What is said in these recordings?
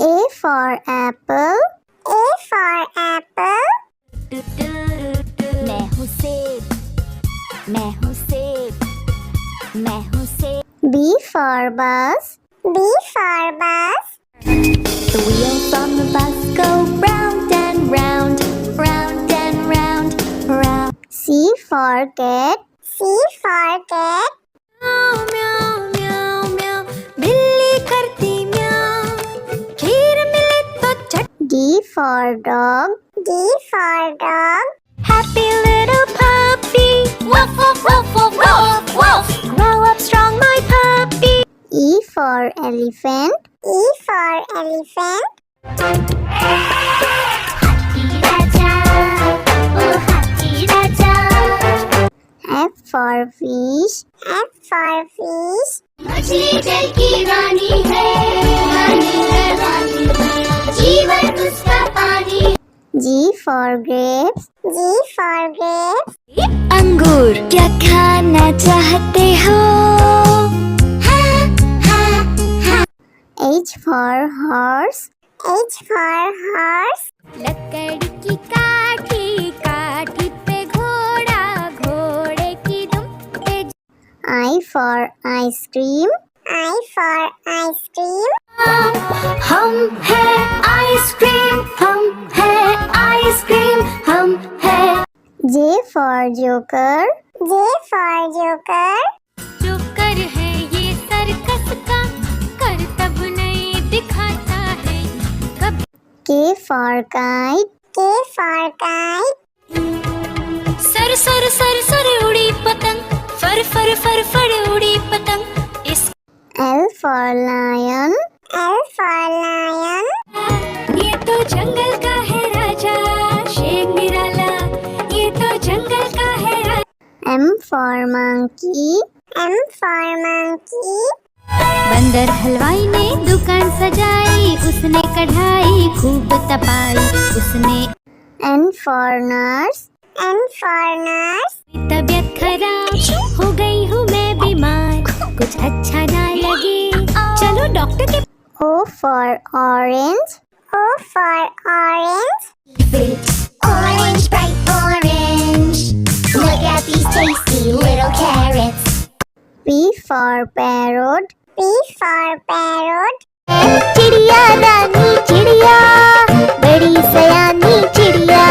A for apple. A for apple. मैं हूँ सेब, मैं हूँ सेब, मैं हूँ सेब। B for bus. B for bus. The wheels on the bus go round and round, round and round, round. C for cat. C for cat. म्याऊ म्याऊ म्याऊ म्याऊ, बिल्ली करती म्याऊ, खीर मिले तो चट। D for dog. D for dog. Happy little puppy, woof woof woof woof woof woof. Grow up strong, my puppy. E for elephant. E for elephant. Happy Raja, oh Happy Raja. F for fish. F for fish. मछली जल की रानी है, रानी है, रानी है, जीवन उसका पानी। G for grapes. G for grapes. अंगूर क्या खाना चाहते हो? H for horse. H for horse. लकड़ी की काठी, काठी पे घोड़ा, घोड़े की दुम पे। I for ice cream. I for ice cream. हम है आइसक्रीम, हम है आइसक्रीम, हम है। J for joker. J for joker. Joker है ये सर्कस का, करतब नहीं दिखाता है कब। K for kite. K for kite. Sir sir sir sir उड़ी पतंग, फर फर फर फर उड़ी पतंग। इस L for lion. L for lion. ये तो जंगल का है राजा, शेर निराला, ये तो जंगल का है राजा। M for monkey. M for monkey. बंदर हलवाई ने दुकान सजाई, उसने कढ़ाई खूब तपाई, उसने। N for nurse. N for nurse. तबीयत खराब हो गई हूँ मैं बीमार, कुछ अच्छा ना लगे, चलो डॉक्टर के। O for orange. O for orange. Orange, bright orange. Look at these tasty little carrots. P for parrot. P for parrot. चिड़िया रानी चिड़िया, बड़ी सयानी चिड़िया,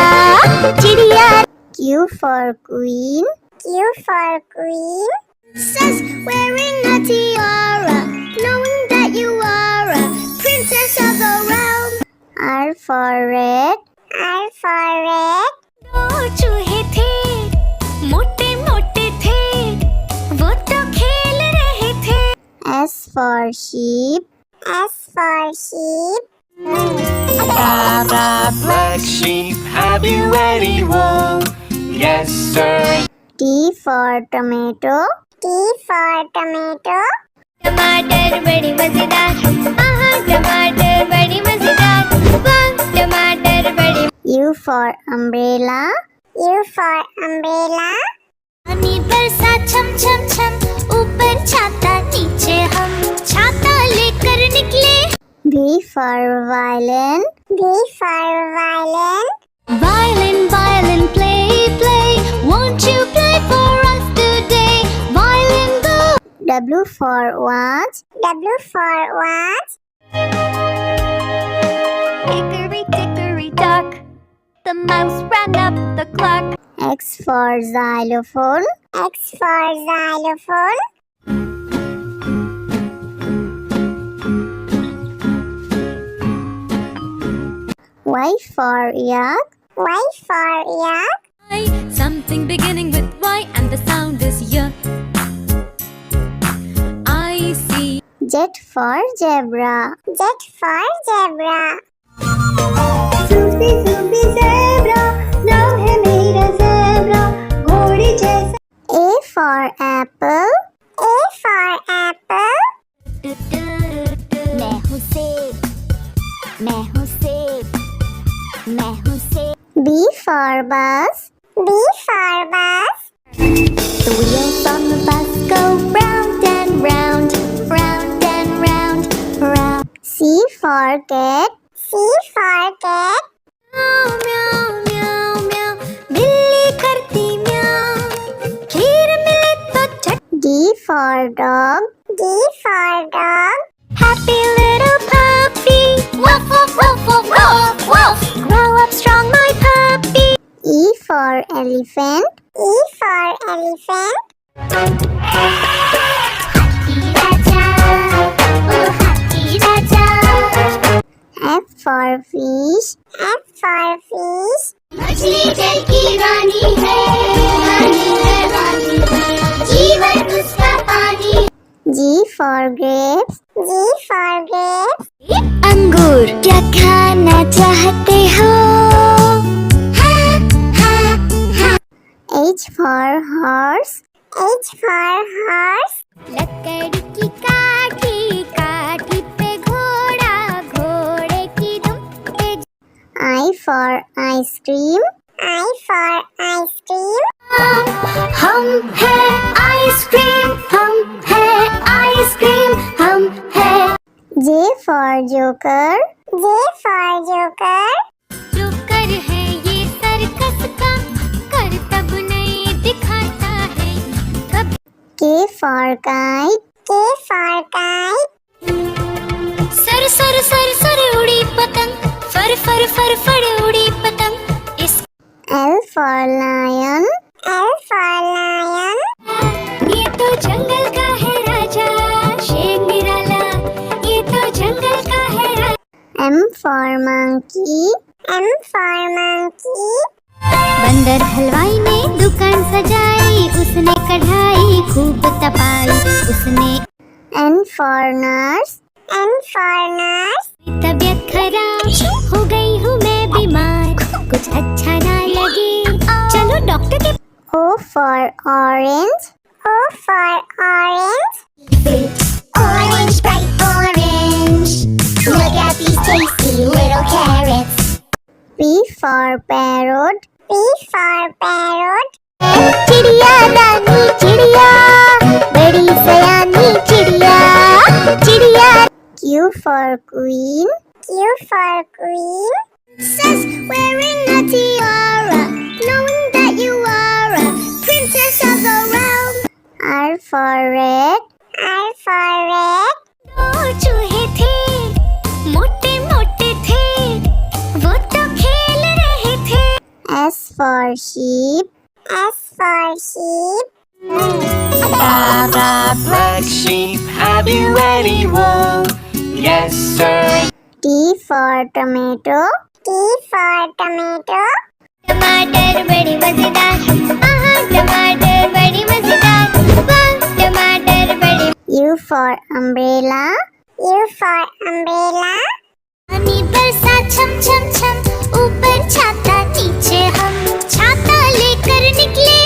चिड़िया। Q for queen. Q for queen. Says wearing a tiara, knowing that you are a princess of the realm. R for red. R for red. दो चूहे थे, मोटे मोटे थे, वो तो खेल रहे थे। S for sheep. S for sheep. Black sheep, have you any wool? Yes, sir. T for tomato. T for tomato. टमाटर बड़ी मजेदार, आहा टमाटर बड़ी मजेदार, वाह टमाटर बड़ी। U for umbrella. U for umbrella. पानी बरसा छम छम छम, ऊपर छाता नीचे हम, छाता लेकर निकले। V for violin. V for violin. Violin, violin, play, play, won't you play for us today? Violin, go. W for watch. W for watch. Hickory dickory dock, the mouse ran up the clock. X for xylophone. X for xylophone. Y for yak. Y for yak. Something beginning with Y and the sound is Y. I see. Z for zebra. Z for zebra. Susie, Susie, zebra. नाम है मेरा zebra. घोड़ी जैसा. A for apple. A for apple. मैं हूँ सेब, मैं हूँ सेब, मैं हूँ सेब। B for bus. B for bus. The wheels on the bus go round and round, round and round, round. C for cat. C for cat. म्याऊ म्याऊ म्याऊ बिल्ली करती म्याऊ खीर मिले तो चट D for dog. D for dog. Happy little puppy woof woof woof woof woof woof grow up strong my puppy E for elephant. E for elephant. F for fish. F for fish. मछली जल की रानी है जीवन उसका पानी G for grapes. G for grapes. अंगूर क्या खाना चाहते हो H for horse. H for horse. लकड़ी की काठी काठी पे घोड़ा घोड़े की दुम पे I for ice cream. I for ice cream. हम है आइसक्रीम हम है आइसक्रीम हम है J for joker. J for joker. Joker है ये सर्कस का करतब नहीं दिखाता है कभी K for kite. K for kite. Sir sir sir sir उड़ी पतंग फर फर फर फर उड़ी पतंग इस L for lion. L for lion. ये तो जंगल का है राजा शेर निराला ये तो जंगल का है राजा M for monkey. M for monkey. बंदर हलवाई ने दुकान सजाई उसने कढ़ाई खूब तपाई उसने N for nurse. N for nurse. तबीयत खराब हो गई हूँ मैं बीमार कुछ अच्छा ना लगे चलो डॉक्टर के O for orange. O for orange. Orange, bright orange. Look at these tasty little carrots. P for parrot. P for parrot. चिड़िया रानी चिड़िया बड़ी सयानी चिड़िया चिड़िया Q for queen. Q for queen. Princess wearing a tiara, knowing that you are a princess of the realm. R for red. R for red. दो चूहे थे मोटे मोटे थे वो तो खेल रहे थे S for sheep. S for sheep. Black sheep, have you any wool? Yes, sir. T for tomato. T for tomato. टमाटर बड़ी मजेदार टमाटर बड़ी मजेदार वाह टमाटर बड़ी U for umbrella. U for umbrella. पानी बरसा छम छम छम ऊपर छाता नीचे हम छाता लेकर निकले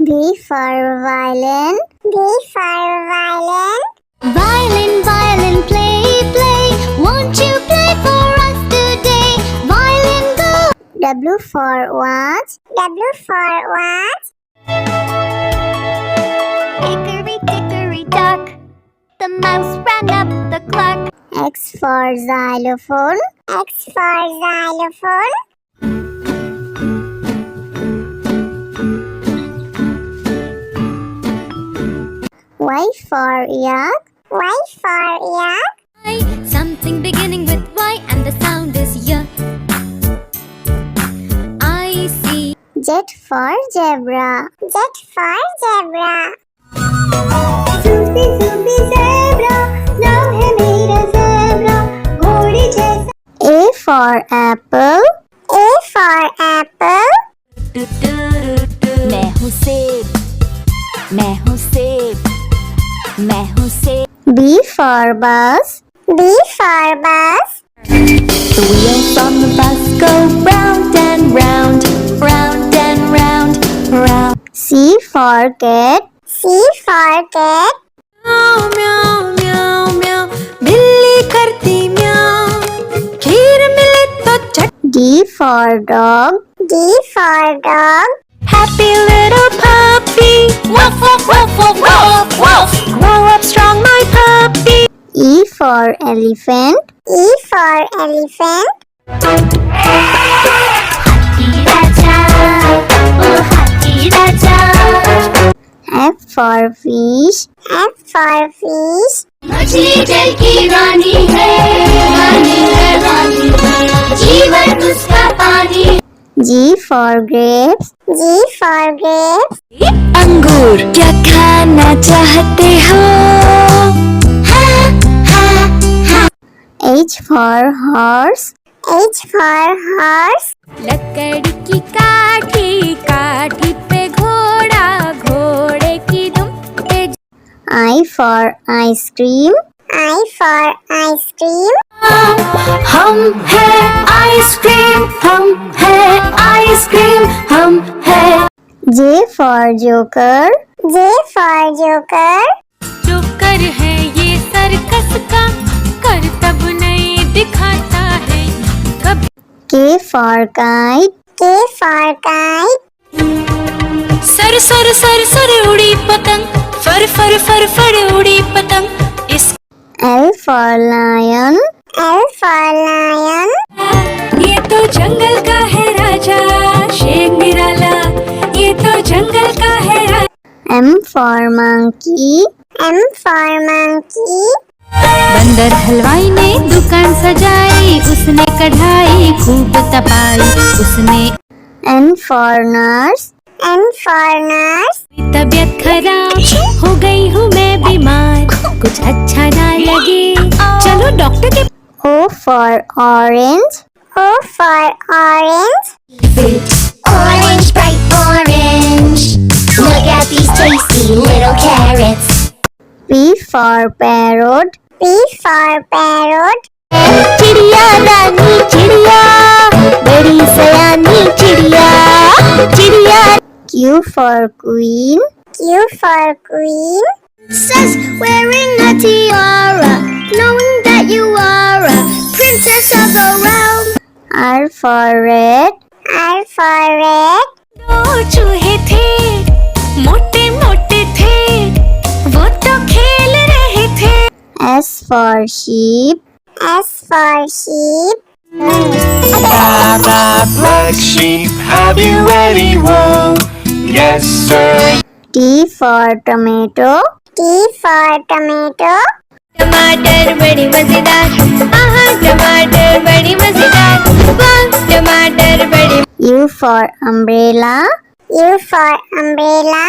V for violin. V for violin. Violin violin play play won't you play for us today violin go W for watch. W for watch. hickory dickory dock the mouse ran up the clock X for xylophone. X for xylophone. Y for yak. Y for yak. something beginning with Y and the sound is Y I see Z for zebra. Z for zebra. Zoopy zoopy zebra, नाम है मेरा zebra, घोड़े जैसा. A for apple. A for apple. मैं हूँ सेब मैं हूँ सेब मैं हूँ सेब B for bus. B for bus. The wheels on the bus go round and round, round and round, round. C for cat. C for cat. म्याऊ म्याऊ म्याऊ म्याऊ बिल्ली करती म्याऊ खीर मिले तो चट D for dog. D for dog. Happy little puppy woof woof woof woof woof woof grow up strong my puppy E for elephant. E for elephant. F for fish. F for fish. मछली जल की रानी है, रानी है, रानी है, जीवन उसका पानी। G for grapes. G for grapes. अंगूर क्या खाना चाहते हो? H for horse. H for horse. लकड़ी की काठी, काठी पे घोड़ा, घोड़े की दुम पे। I for ice cream. I for ice cream. हम है आइसक्रीम, हम है आइसक्रीम, हम है। J for joker. J for joker. Joker है ये सर्कस का, करतब नहीं दिखाता है कभी। K for kite. K for kite. Sir sir sir sir उड़ी पतंग, फर फर फर फर उड़ी पतंग। इस L for lion. L for lion. ये तो जंगल का है राजा, शेर निराला, ये तो जंगल का है राजा। M for monkey. M for monkey. बंदर हलवाई ने दुकान सजाई, उसने कढ़ाई खूब तपाई, उसने। N for nurse. N for nurse. तबीयत खराब हो गई हूँ मैं बीमार, कुछ अच्छा ना लगे चलो डॉक्टर के। O for orange. O for orange. Orange, bright orange. Look at these tasty little carrots. P for parrot. P for parrot. चिड़िया रानी चिड़िया, बड़ी सयानी चिड़िया, चिड़िया। Q for queen. Q for queen. Says wearing a tiara, knowing that you are a princess of the realm. R for red. R for red. दो चूहे थे, मोटे मोटे थे, वो तो खेल रहे थे। S for sheep. S for sheep. Black sheep, have you any wool? Yes, sir. T for tomato. T for tomato. टमाटर बड़ी मजेदार, आहा टमाटर बड़ी मजेदार, वाह टमाटर बड़ी। U for umbrella. U for umbrella.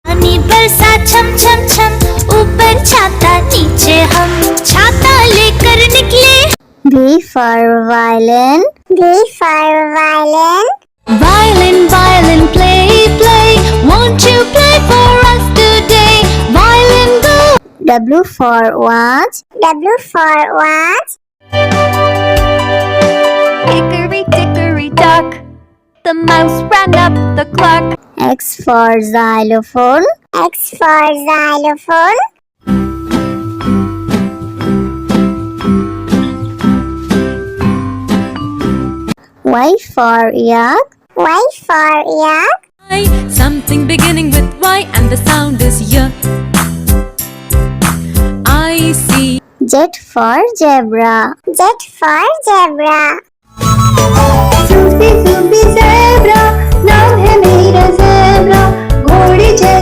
पानी बरसा छम छम छम, ऊपर छाता नीचे हम छाता लेकर निकले। V for violin. V for violin. Violin, violin, play, play, won't you play for us today? Violin, go. W for watch. W for watch. Hickory dickory dock, the mouse ran up the clock. X for xylophone. X for xylophone. Y for yak. Y for yak. Something beginning with Y and the sound is Y. I see. Z for zebra. Z for zebra. Zoopy zoopy zebra, नाम है मेरा zebra, घोड़े जैसा